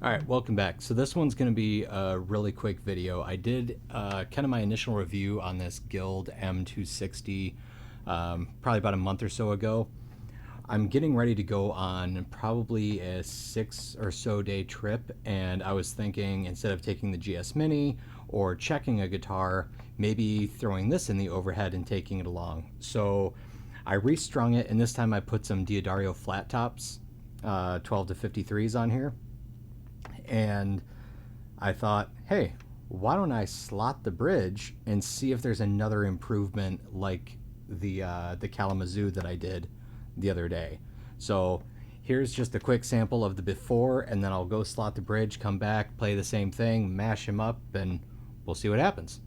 All right, welcome back. So this one's going to be a really quick video. I did kind of my initial review on this Guild M-260 probably about a month or so ago. I'm getting ready to go on probably a 6 or so day trip, and I was thinking instead of taking the GS Mini or checking a guitar, maybe throwing this in the overhead and taking it along. So I restrung it, and this time I put some Diodario flat tops, 12 to 53s on here. And I thought, hey, why don't I slot the bridge and see if there's another improvement like the Kalamazoo that I did the other day. So here's just a quick sample of the before, and then I'll go slot the bridge, come back, play the same thing, mash him up, and we'll see what happens.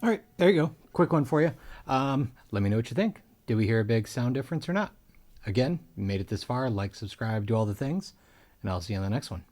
All right, there you go. Quick one for you. Let me know what you think. Did we hear a big sound difference or not? Again, you made it this far. Like, subscribe, do all the things, and I'll see you on the next one.